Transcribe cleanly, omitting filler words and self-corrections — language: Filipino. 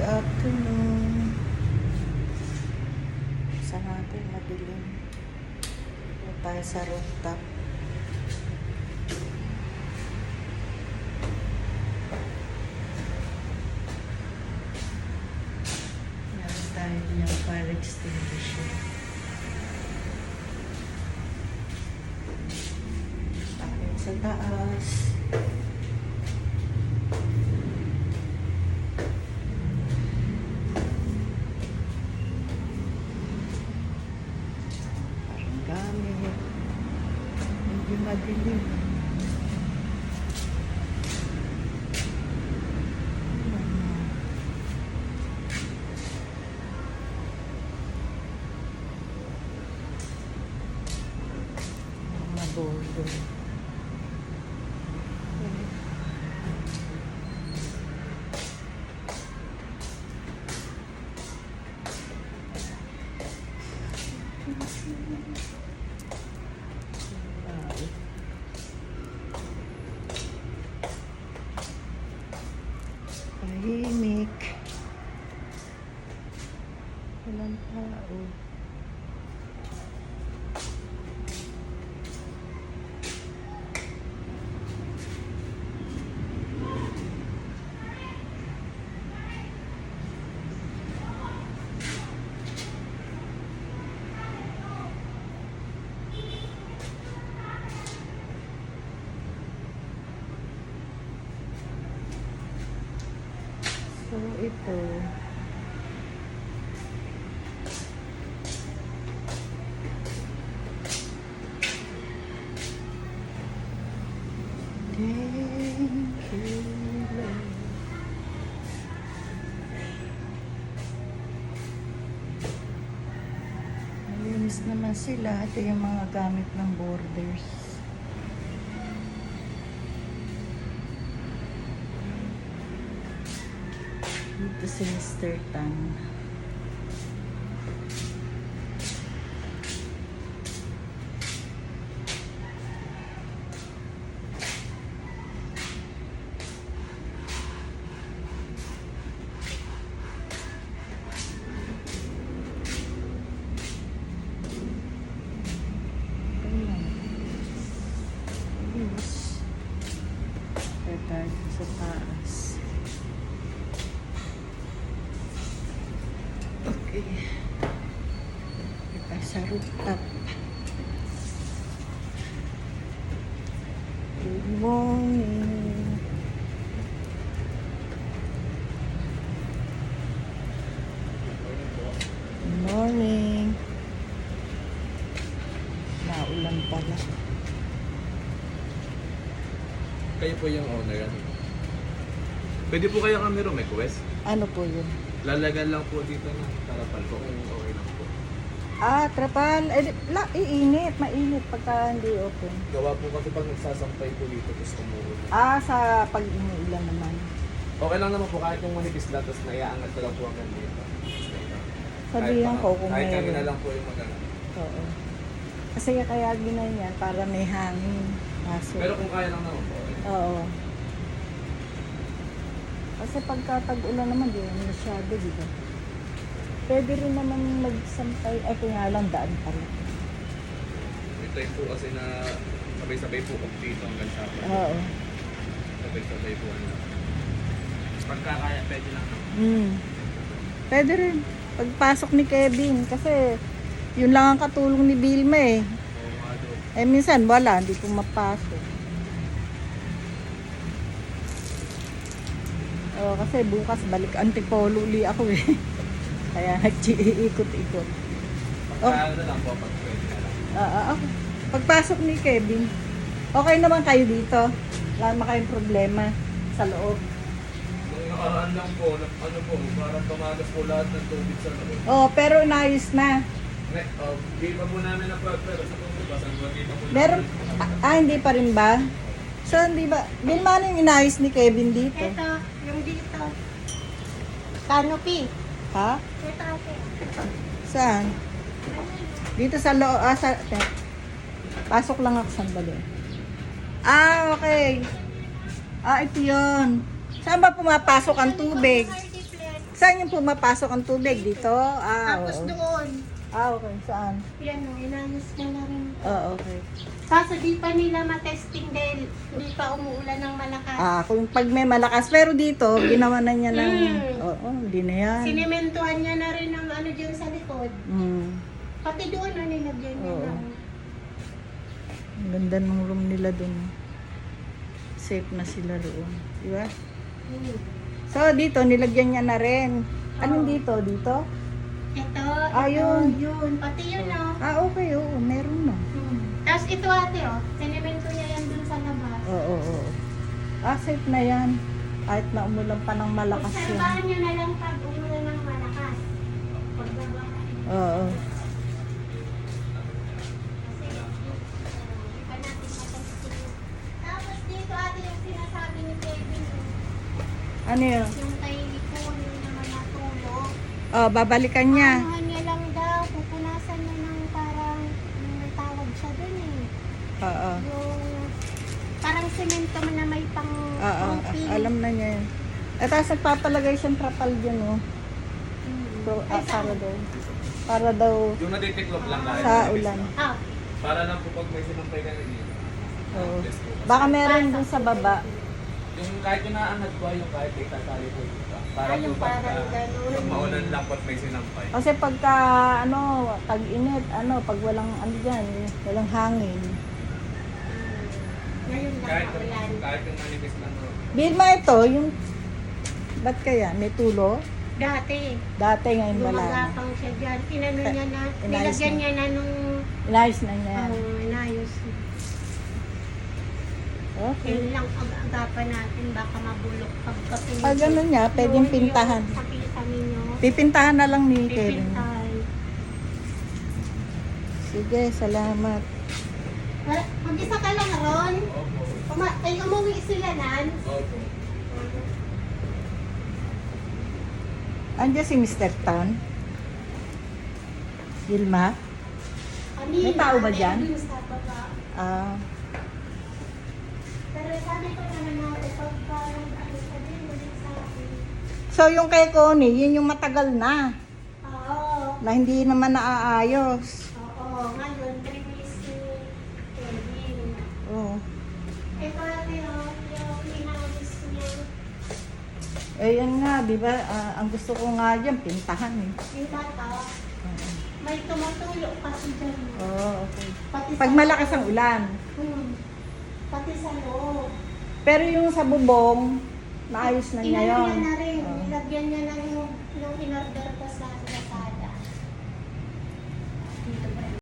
afternoon. Sa natin madilim. Dito tayo sa rooftop. Meron tayo yung fire extinguisher. Bakit sa taas? Gamit. Medyo madilim. Mabordo. Tahimik. Walang tao. So, ito. Thank you, Lord. Malinis naman sila. Ito yung mga gamit ng borders. Dito si Mr. Tan. Ayan. Sa taas. Okay. Kita sa rooftop. Good morning. Good morning. Naulan pala. Kayo po yung owner. Pwede po kayo kami request. Ano po yun? Lalagan lang po dito ng tarapal po kung okay lang po. Ah, trapal. Iinit. Mainit pagka hindi open. Gawa po kasi pag nagsasampay po dito tapos umuulan. Ah, sa pag-inuulan naman. Okay lang naman po kahit yung manipis lang tapos naiaangat ko lang po hanggang dito. Sabihan ko kung kahit kami na meron. lang po yung magana. Oo. Kasi kaya ginanyan para may hangin. Kaso, Pero kung kaya lang naman po. Okay. oo. Kasi pagka tag-ulan naman, di naman masyado, di ba? Pwede rin naman magsampay. Ay, kaya lang daan pala. May time po kasi na sabay-sabay po up dito hanggang sa akin. Oo. Sabay-sabay po ano. Pagka kaya pwede lang naman. Pwede rin. Pagpasok ni Kevin. Kasi yun lang ang katulong ni Vilma eh. Oo nga doon. Eh minsan wala, hindi ko mapasok. Oo, kasi bukas balik Antipolo uli ako eh. Kaya nag-iikot-ikot. Pagka ano lang po, pag pwede na lang. Okay. Pagpasok ni Kevin, okay naman kayo dito. Wala naman kayong problema sa loob. Nung nakaraan lang po, ano po, parang tumagas po lahat ng tubig sa loob. Oh, pero naayos na. Di pa po namin pero sa tubig, basan po, di pa po Meron, hindi pa rin ba? So, hindi ba? Bilmano yung inayos ni Kevin dito? Ito, yung dito. Canopy. Ha? Ito ate. Saan? Dito sa loob. Pasok lang ako sandali. Ah, okay. Ah, ito yun. Saan ba pumapasok ang tubig? Saan yung pumapasok ang tubig? Dito? Tapos Oo. doon. Okay. Saan? Yan o, inayos niya na rin. Okay. Kaso di pa nila matesting dahil hindi pa umuulan ng malakas. Kung pag may malakas. Pero dito, ginawa na niya ng... Oo, hindi na yan. Sinementuhan niya na rin ng ano dyan sa likod. Mm. Pati doon na nilagyan niya Oo. na. Ang ganda ng room nila dun. Safe na sila roon. Di ba? So, dito, nilagyan niya na rin. Anong dito? Dito? Ito, Yun. yun. Pati yun o. Okay. Oo, meron na. Tapos ito ate o, sinemento niya yan dun sa labas. Oo. Safe na yan. Kahit na umulan pa ng malakas yan. Obserbahan niyo na lang pag umulan ng malakas. Pagbaba. Oo. Tapos dito ate yung sinasabi ni Kevin, Ano yun? yung kay Nicole yung naman natulog. Babalikan niya. Anuhan niya lang daw, pupunasan niya ng parang, may tawag siya dun eh. Oo. Yung parang semento na may pang pang-peel. Alam na niya yun. At tapos nagpapalagay siyang trapal dyan, oh. So, para daw Yung natitiklop lang kahit sa manipis ulan. lang. Ah, Para lang po pag may sinampay ka rin yun. Oo. Yes po. Baka meron dun sa baba. Yung kahit yung naangat ko, yung kahit itatali ko dito. Para yung po pagka, parang ganun. pag maulan lang po at may sinampay. Kasi pagka, tag-init, pag walang, dyan, walang hangin. ngayon lang Kahit, maulan. kahit yung manipis lang. no? Bilma ito, yung, ba't kaya? May tulo? Dati, Dati ngayon wala na. gumagapang siya dyan. Inano niya na, Inayos nilagyan na. niya na nung Inayos na niya. inayos. Okay. Yun lang agapan natin, baka mabulok pagka Pag ganun niya, pwedeng Yun, pintahan. yung Pakita ninyo. Pipintahan na lang ni Kevin. Pipintahan. Sige, salamat. Mag-isa ka lang, Ron. Opo. Ay, umuwi sila, Nan. Opo. Andiyan si Mr. Tan? Gilma? Kanina, May tao ba dyan? dun sa baba. Ah, Pero sabi ko naman natin, pagka ano sa din, ulit sa akin. so yung kay Connie, yun yung matagal na. Oo. Na hindi naman naaayos. Oo. Ngayon, 3 weeks ni Kevin. Oo. Ito ate, yung inayos niya. Yan nga, di ba? Ang gusto ko nga dyan, pintahan eh. Yung bata, may tumutulog kasi dyan. Oo, okay. Pati Pag sa- malakas ang ulan. Pati sa loob. Pero yung sa bubong, naayos na niya Inano yun. niya na rin. Oo. Nilagyan niya na yung in-order ko sa